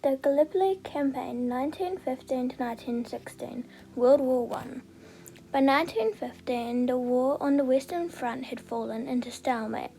The Gallipoli Campaign, 1915 to 1916, World War I. By 1915, the war on the Western Front had fallen into stalemate.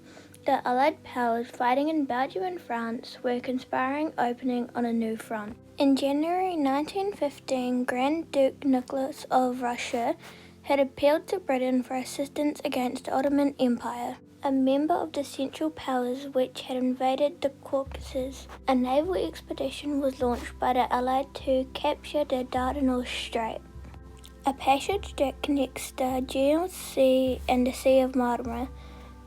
The Allied powers fighting in Belgium and France were conspiring opening on a new front. In January 1915, Grand Duke Nicholas of Russia had appealed to Britain for assistance against the Ottoman Empire, a member of the Central Powers which had invaded the Caucasus. A naval expedition was launched by the Allied to capture the Dardanelles Strait, a passage that connects the Aegean Sea and the Sea of Marmara,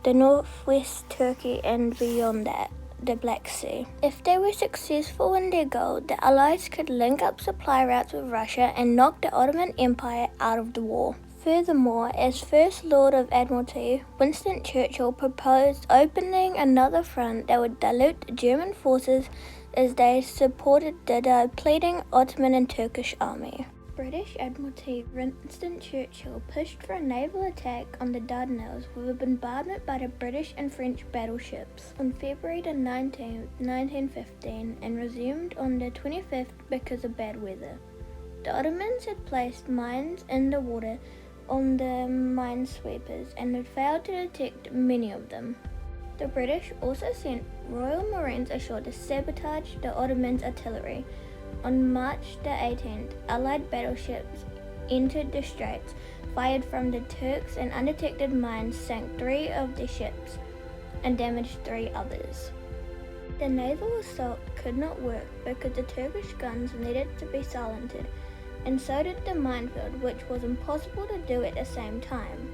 the northwest Turkey, and beyond that, the Black Sea. If they were successful in their goal, the Allies could link up supply routes with Russia and knock the Ottoman Empire out of the war. Furthermore, as First Lord of Admiralty, Winston Churchill proposed opening another front that would dilute German forces as they supported the depleting Ottoman and Turkish army. British Admiralty Winston Churchill pushed for a naval attack on the Dardanelles with a bombardment by the British and French battleships on February 19, 1915, and resumed on the 25th because of bad weather. The Ottomans had placed mines in the water on the minesweepers and had failed to detect many of them. The British also sent Royal Marines ashore to sabotage the Ottoman artillery. On March the 18th, Allied battleships entered the straits, fired from the Turks, and undetected mines sank 3 of the ships and damaged 3 others. The naval assault could not work because the Turkish guns needed to be silenced, and so did the minefield, which was impossible to do at the same time.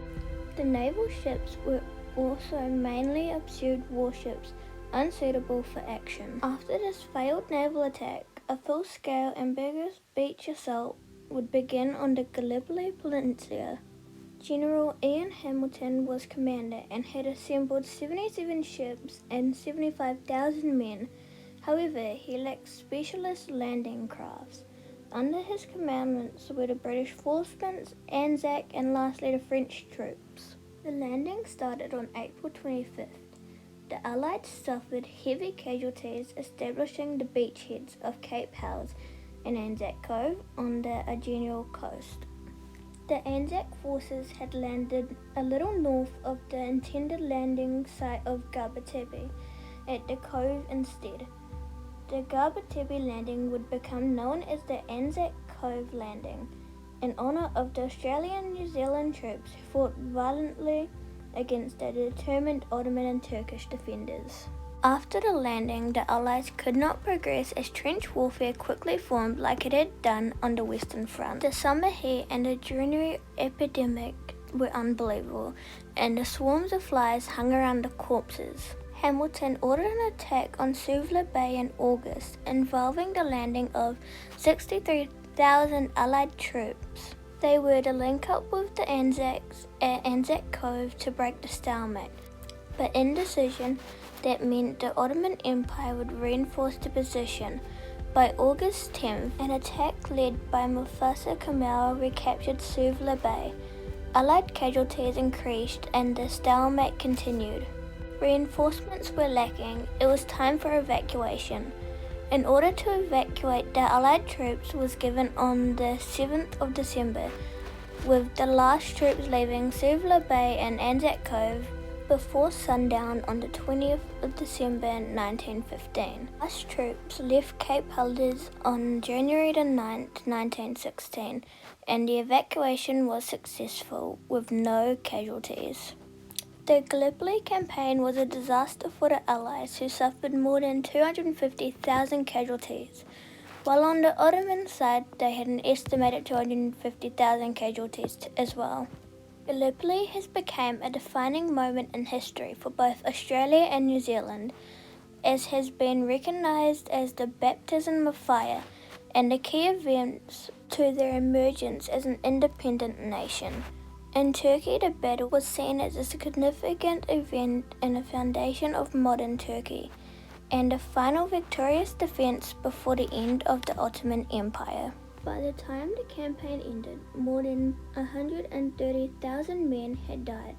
The naval ships were also mainly obscured warships, unsuitable for action. After this failed naval attack, a full-scale ambiguous beach assault would begin on the Gallipoli Peninsula. General Ian Hamilton was commander and had assembled 77 ships and 75,000 men. However, he lacked specialist landing crafts. Under his commandments were the British forcemen, Anzac, and lastly the French troops. The landing started on April 25th. The Allies suffered heavy casualties establishing the beachheads of Cape Helles and Anzac Cove on the Aegean coast. The Anzac forces had landed a little north of the intended landing site of Gallipoli at the cove instead. The Gallipoli landing would become known as the Anzac Cove Landing, in honour of the Australian and New Zealand troops who fought violently against the determined Ottoman and Turkish defenders. After the landing, the Allies could not progress as trench warfare quickly formed like it had done on the Western Front. The summer heat and the urinary epidemic were unbelievable, and the swarms of flies hung around the corpses. Hamilton ordered an attack on Suvla Bay in August, involving the landing of 63,000 Allied troops. They were to link up with the Anzacs at Anzac Cove to break the stalemate, but indecision that meant the Ottoman Empire would reinforce the position. By August 10th, an attack led by Mustafa Kemal recaptured Suvla Bay. Allied casualties increased and the stalemate continued. Reinforcements were lacking. It was time for evacuation. An order to evacuate the Allied troops was given on the 7th of December, with the last troops leaving Suvla Bay and Anzac Cove before sundown on the 20th of December 1915. Last troops left Cape Helles on January 9, 1916, and the evacuation was successful with no casualties. The Gallipoli Campaign was a disaster for the Allies, who suffered more than 250,000 casualties, while on the Ottoman side they had an estimated 250,000 casualties as well. Gallipoli has become a defining moment in history for both Australia and New Zealand, as has been recognised as the baptism of fire and the key events to their emergence as an independent nation. In Turkey, the battle was seen as a significant event in the foundation of modern Turkey, and a final victorious defence before the end of the Ottoman Empire. By the time the campaign ended, more than 130,000 men had died.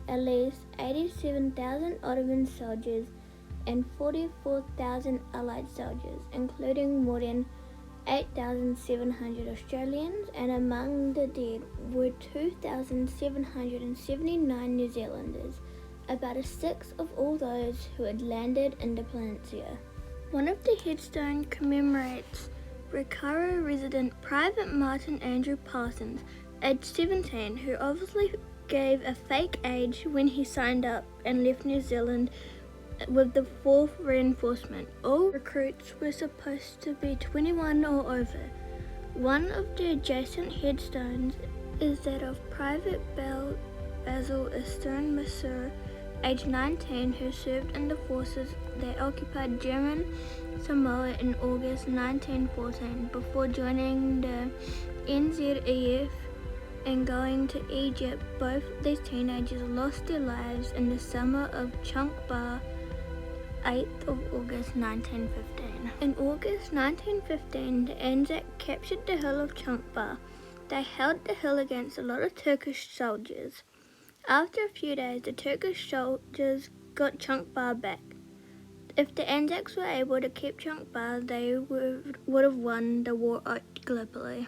At least 87,000 Ottoman soldiers and 44,000 Allied soldiers, including more than 8,700 Australians, and among the dead were 2,779 New Zealanders, about a sixth of all those who had landed in the peninsula. One of the headstones commemorates Ricaro resident Private Martin Andrew Parsons, aged 17, who obviously gave a fake age when he signed up and left New Zealand with the 4th Reinforcement. All recruits were supposed to be 21 or over. One of the adjacent headstones is that of Private Basil Eastern Masur, aged 19, who served in the forces that occupied German Samoa in August 1914 before joining the NZEF and going to Egypt. Both these teenagers lost their lives in the summer of Chunkbar, 8th of August 1915. In August 1915, the Anzac captured the hill of Chunkbar. They held the hill against a lot of Turkish soldiers. After a few days, the Turkish soldiers got Chunkbar back. If the Anzacs were able to keep Chunkbar, they would have won the war at Gallipoli.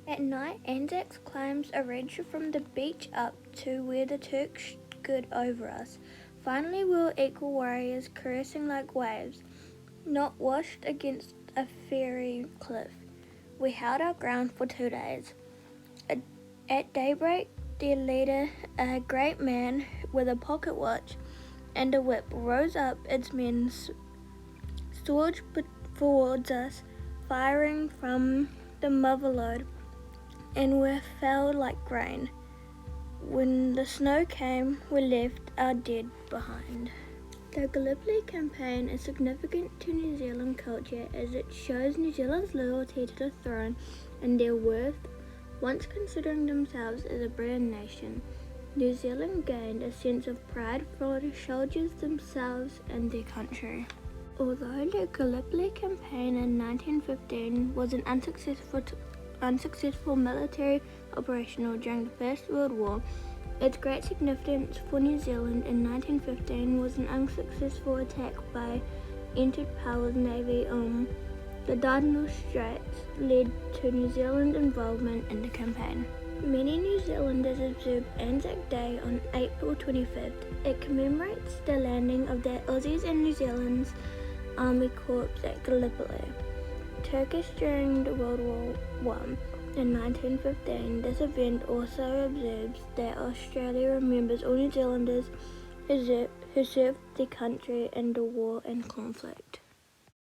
At night, Anzacs climbs a ridge from the beach up to where the Turks stood over us. Finally, we were equal warriors, caressing like waves, not washed against a fairy cliff. We held our ground for 2 days. At daybreak, their leader, a great man with a pocket watch and a whip, rose up its men, surged towards us, firing from the motherlode, and we fell like grain. When the snow came, we left our dead behind. The Gallipoli Campaign is significant to New Zealand culture as it shows New Zealand's loyalty to the throne and their worth. Once considering themselves as a British nation, New Zealand gained a sense of pride for the soldiers themselves and their country. Although the Gallipoli Campaign in 1915 was an unsuccessful military operation during the First World War, its great significance for New Zealand in 1915 was an unsuccessful attack by Entente Powers Navy on the Dardanelles Straits led to New Zealand's involvement in the campaign. Many New Zealanders observe Anzac Day on April 25th. It commemorates the landing of the Aussies and New Zealand's Army Corps at Gallipoli. Turkish during the World War I. In 1915, this event also observes that Australia remembers all New Zealanders who served their country in the war and conflict.